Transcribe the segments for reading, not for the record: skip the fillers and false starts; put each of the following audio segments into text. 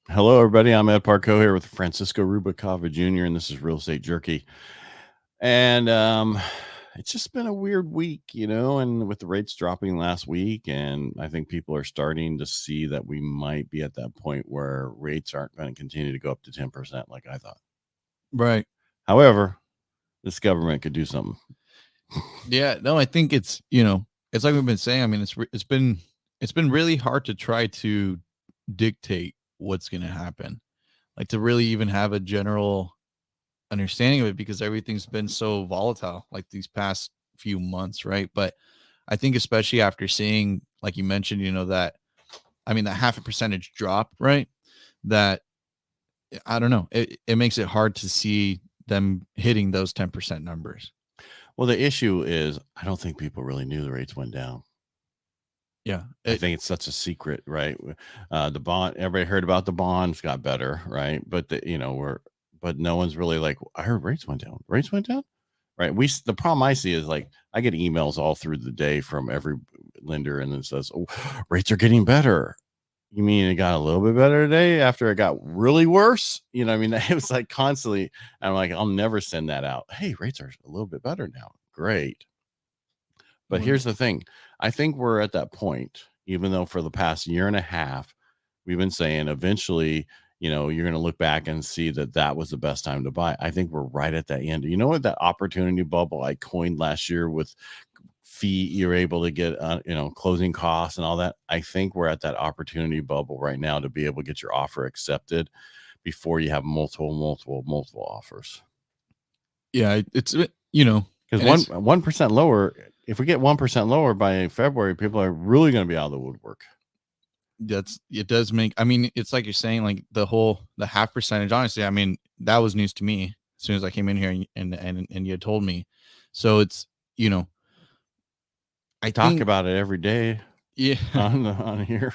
Hello, everybody. I'm Ed Parcaut here with Francisco Rubalcava Jr., and this is Real Estate Jerky. And it's just been a weird week, and with the rates dropping last week, and I think people are starting to see that we might be at that point where rates aren't going to continue to go up to 10% like I thought. Right. However, this government could do something. Yeah. No, I think it's like we've been saying. I mean, it's been really hard to try to dictate what's going to happen, like to really even have a general understanding of it, because everything's been so volatile like these past few months, right? But I think especially after seeing, like you mentioned, that half a percentage drop, right? That I don't know, it makes it hard to see them hitting those 10% numbers. Well, the issue is I don't think people really knew the rates went down. Yeah. I think it's such a secret, right? The bond, everybody heard about the bonds got better, right? But but no one's really like, I heard rates went down. Rates went down, right? The problem I see is like I get emails all through the day from every lender, and it says, "Oh, rates are getting better." You mean it got a little bit better today after it got really worse? I mean, it was like constantly. I'm like, I'll never send that out. Hey, rates are a little bit better now. Great. But here's the thing. I think we're at that point, even though for the past year and a half, we've been saying eventually, you're going to look back and see that was the best time to buy. I think we're right at that end. You know what, that opportunity bubble I coined last year with fee, you're able to get, closing costs and all that. I think we're at that opportunity bubble right now to be able to get your offer accepted before you have multiple offers. Yeah, it's because Because 1% lower, if we get 1% lower by February, people are really going to be out of the woodwork. It does make, it's like you're saying, like the half percentage, honestly, that was news to me as soon as I came in here and you had told me. So it's, I talk about it every day. Yeah. On here.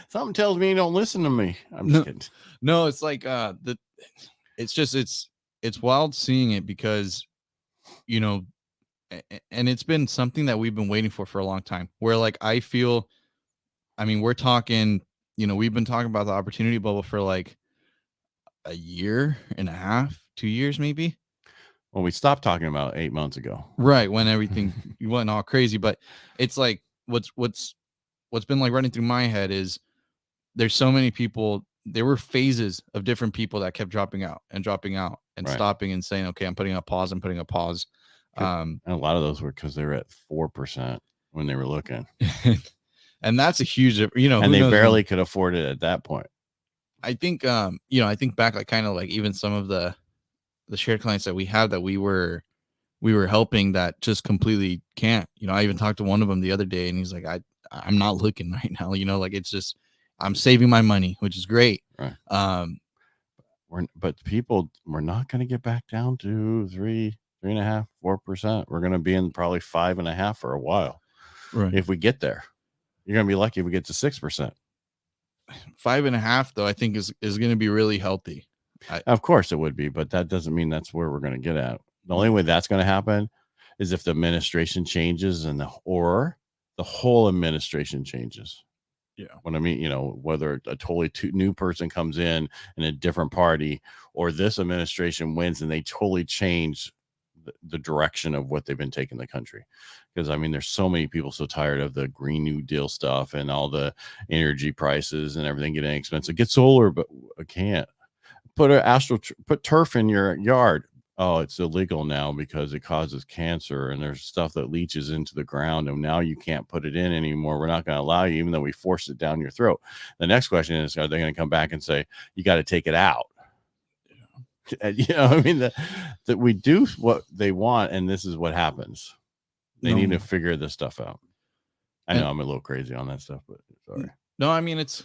Something tells me you don't listen to me. I'm just kidding. No, it's like it's wild seeing it because, and it's been something that we've been waiting for a long time, where like I feel, we're talking, we've been talking about the opportunity bubble for like a year and a half, 2 years maybe. Well, we stopped talking about 8 months ago, right, when everything went all crazy. But it's like what's been like running through my head is there's so many people. There were phases of different people that kept dropping out and right. Stopping and saying, okay, I'm putting a pause. And a lot of those were because they were at 4% when they were looking. And that's a huge, and they barely could afford it at that point. I think, I think back, like kind of like even some of the shared clients that we have that we were helping that just completely can't, I even talked to one of them the other day and he's like, I'm not looking right now, like it's just, I'm saving my money, which is great. Right. But people, we're not going to get back down to 3.5%, 4%. We're going to be in probably 5.5% for a while. Right. If we get there, you're going to be lucky if we get to 6%. 5.5 though, I think is going to be really healthy. Of course it would be, but that doesn't mean that's where we're going to get at. The only way that's going to happen is if the administration changes or the whole administration changes. Yeah. What I mean, whether a totally new person comes in a different party, or this administration wins and they totally change the direction of what they've been taking the country. Because there's so many people so tired of the Green New Deal stuff and all the energy prices and everything getting expensive. Get solar, but I can't. Put turf in your yard. Oh, it's illegal now because it causes cancer and there's stuff that leaches into the ground and now you can't put it in anymore. We're not going to allow you, even though we forced it down your throat. The next question is, are they going to come back and say, you got to take it out? That we do what they want and this is what happens. They need to figure this stuff out. I know I'm a little crazy on that stuff, but sorry. No, it's,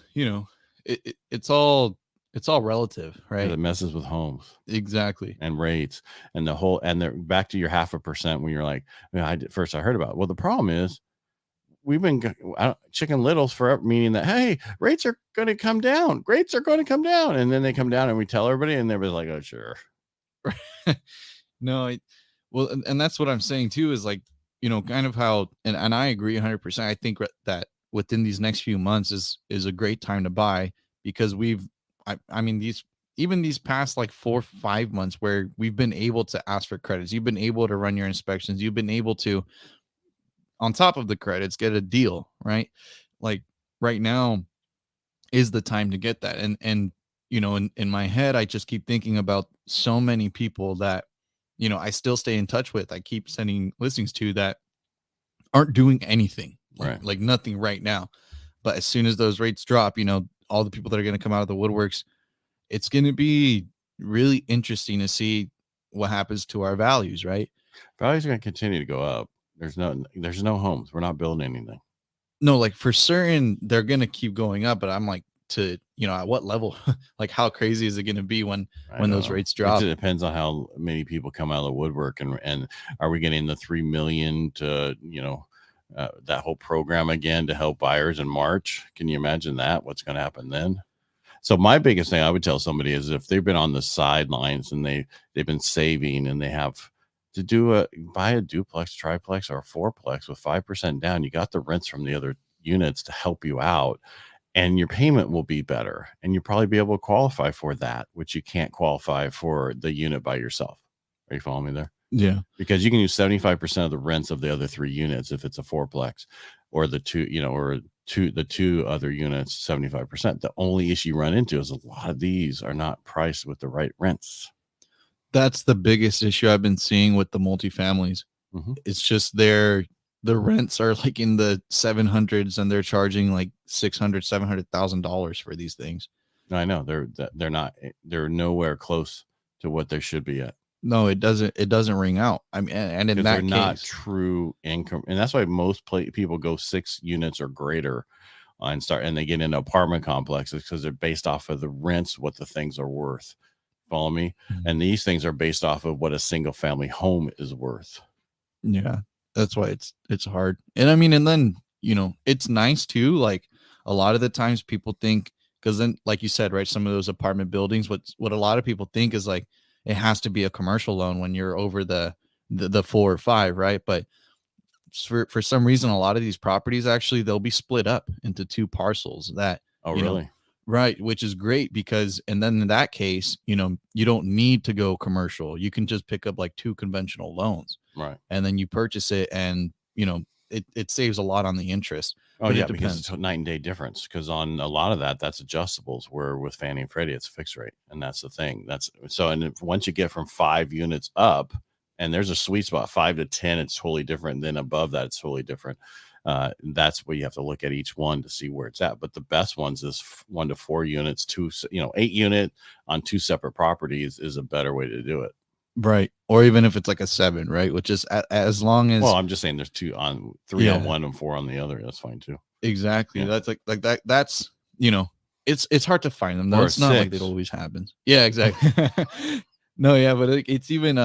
it's all relative, right? It messes with homes. Exactly. And rates and they're back to your 0.5% when you're like, I heard about it. Well, the problem is we've been Chicken Littles forever, meaning that, hey, rates are going to come down. Rates are going to come down. And then they come down and we tell everybody and everybody's like, oh, sure. No, and that's what I'm saying too, is like, kind of how, and I agree 100%. I think that within these next few months is a great time to buy because we've I mean, these past like 4 or 5 months where we've been able to ask for credits, you've been able to run your inspections, you've been able to, on top of the credits, get a deal, right? Like right now is the time to get that. And in my head, I just keep thinking about so many people that, I still stay in touch with. I keep sending listings to that aren't doing anything, like Right. like nothing right now. But as soon as those rates drop, all the people that are going to come out of the woodworks, it's going to be really interesting to see what happens to our values, right? Values are going to continue to go up. There's no homes. We're not building anything. No, like for certain, they're going to keep going up. But I'm like, at what level? Like, how crazy is it going to be when I don't those know. rates It drop? depends on how many people come out of the woodwork, and are we getting the 3 million to that whole program again to help buyers in March? Can you imagine that? What's going to happen then? So my biggest thing I would tell somebody is if they've been on the sidelines and they've been saving and they have to buy a duplex, triplex, or a fourplex with 5% down, you got the rents from the other units to help you out, and your payment will be better, and you'll probably be able to qualify for that, which you can't qualify for the unit by yourself. Are you following me there? Yeah. Because you can use 75% of the rents of the other 3 units if it's a fourplex, or the two other units 75%. The only issue you run into is a lot of these are not priced with the right rents. That's the biggest issue I've been seeing with the multifamilies. Mm-hmm. It's just the rents are like in the 700s, and they're charging like $600,000-$700,000 for these things. I know they're nowhere close to what they should be at. No, it doesn't ring out. I mean, and in that they're case, not true income, and that's why most people go 6 units or greater and they get into apartment complexes because they're based off of the rents, what the things are worth. Follow me? Mhm. And these things are based off of what a single family home is worth. Yeah, that's why it's hard. And I mean, and then it's nice too. Like a lot of the times people think, because then, like you said, right, some of those apartment buildings, what a lot of people think is like it has to be a commercial loan when you're over the 4 or 5, right? But for some reason, a lot of these properties actually they'll be split up into 2 parcels that Oh, you know really? right, which is great because, and then in that case, you don't need to go commercial. You can just pick up like 2 conventional loans, Right. and then you purchase it, and it saves a lot on the interest. Oh, But yeah, it because depends. it's a night and day difference. Because on a lot of that's adjustables, where with Fannie and Freddie, it's fixed rate. And that's the thing. And once you get from 5 units up, and there's a sweet spot, 5 to 10, it's totally different. Then above that, it's totally different. That's where you have to look at each one to see where it's at. But the best ones is 1 to 4 units, 8 unit on 2 separate properties is a better way to do it. Right. Or even if it's like a 7, right? Which is as long as, Well, I'm just saying there's 3 on yeah, one and 4 on the other. That's fine too. exactly. Yeah. That's like that. That's, it's hard to find them though. Or a It's not like 6. it always happens. Yeah, exactly. No, yeah, but it's even,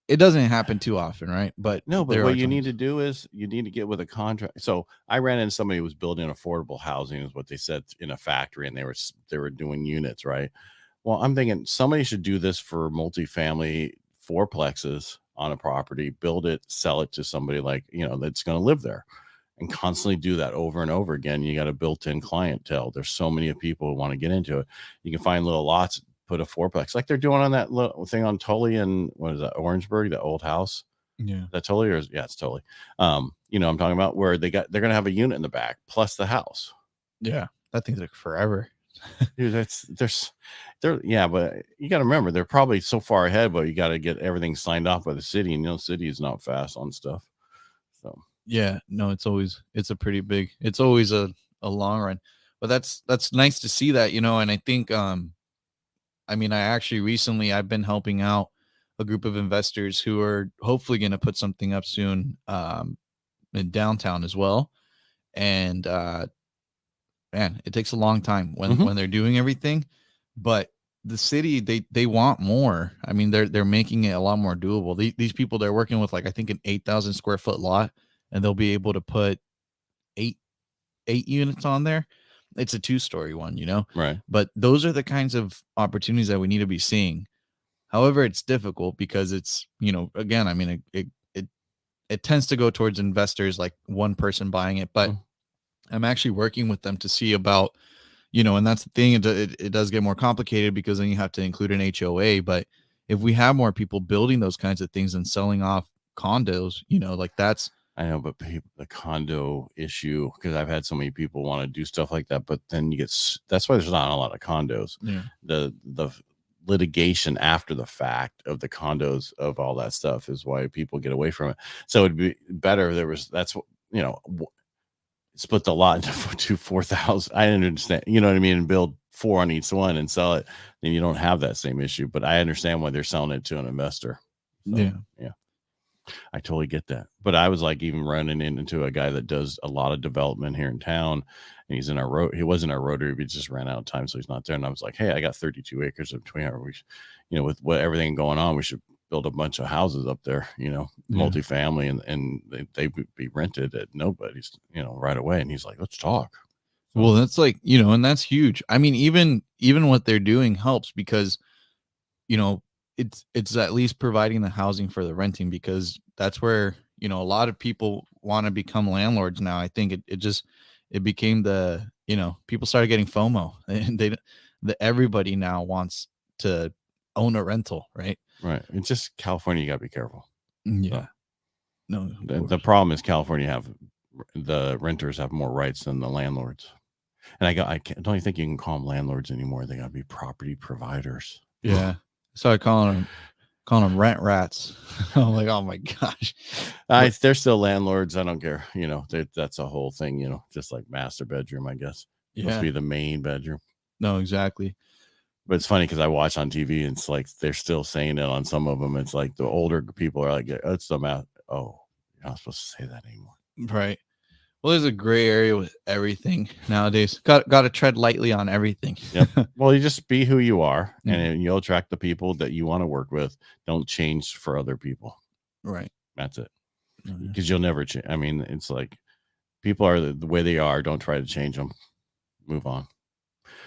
it doesn't happen too often, right? But No, but there what are you need times. to do is you need to get with a contract. So I ran into somebody who was building affordable housing, is what they said, in a factory, and they were doing units, right? Well, I'm thinking somebody should do this for multifamily fourplexes on a property, build it, sell it to somebody that's going to live there, and constantly do that over and over again. You got a built-in clientele. There's so many people who want to get into it. You can find little lots, put a fourplex like they're doing on that little thing on Tully and what is that, Orangeburg, that old house. Yeah. That Tully, yeah, it's Tully. I'm talking about where they're going to have a unit in the back plus the house. Yeah. That thing's like forever. Dude, yeah, but you got to remember they're probably so far ahead, but you got to get everything signed off by the city, and city is not fast on stuff. So Yeah, no, it's always it's always a long run. But that's nice to see that, and I think I mean, I actually recently I've been helping out a group of investors who are hopefully going to put something up soon in downtown as well. And man, it takes a long time when they're doing everything, but the city they want more. I mean, they're making it a lot more doable. These people, they're working with like I think an 8,000 square foot lot, and they'll be able to put eight units on there. It's a 2-story one, right. But those are the kinds of opportunities that we need to be seeing. However, it's difficult because it's, again, I mean, it tends to go towards investors, like one person buying it, but I'm actually working with them to see about, you know, and that's the thing. It does get more complicated because then you have to include an HOA. But if we have more people building those kinds of things and selling off condos, you know, like that's, I know, but the condo issue, because I've had so many people want to do stuff like that, but then you get, that's why there's not a lot of condos. yeah, The litigation after the fact of the condos of all that stuff is why people get away from it. So it'd be better if there was, that's what, you know, split the lot into 4,000. I understand, you know what I mean, and build 4 on each one and sell it. Then you don't have that same issue. But I understand why they're selling it to an investor. So, yeah, I totally get that. But I was like even running into a guy that does a lot of development here in town, and he's in our road. He was in our Rotary, but he just ran out of time, so he's not there. And I was like, hey, I got 32 acres of 20. You know, with what everything going on, we should build a bunch of houses up there, you know, multifamily, and they would be rented at nobody's, you know, right away. And he's like, let's talk. Well, that's like, you know, and that's huge. I mean, even what they're doing helps because, you know, it's at least providing the housing for the renting, because that's where, you know, a lot of people want to become landlords now. I think it became the, you know, people started getting FOMO and everybody now wants to own a rental, right? Right. It's just California, you gotta be careful. Yeah. So, No, the problem is California the renters have more rights than the landlords. And I don't even think you can call them landlords anymore. They gotta be property providers. Yeah. Started calling them rent rats. I'm like, oh my gosh. They're still landlords. I don't care. You know, that's a whole thing, you know, just like master bedroom, I guess. Yeah. Must be the main bedroom. No, exactly. But it's funny because I watch on TV and it's like they're still saying it on some of them. It's like the older people are like, oh, it's the math. Oh, you're not supposed to say that anymore. Right. Well, there's a gray area with everything nowadays. Got to tread lightly on everything. Yep. Well, you just be who you are, and you'll attract the people that you want to work with. Don't change for other people. Right. That's it. Because you'll never change. I mean, it's like people are the way they are. Don't try to change them. Move on.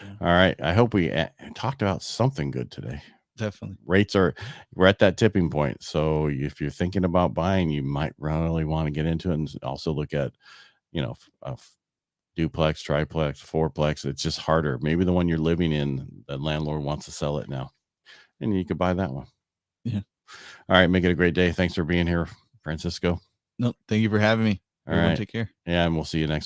Yeah. All right. I hope we talked about something good today. Definitely. We're at that tipping point. So if you're thinking about buying, you might really want to get into it and also look at, you know, duplex, triplex, fourplex. It's just harder. Maybe the one you're living in, the landlord wants to sell it now, and you could buy that one. Yeah. All right. Make it a great day. Thanks for being here, Francisco. No, thank you for having me. All right. Take care. Yeah. And we'll see you next week.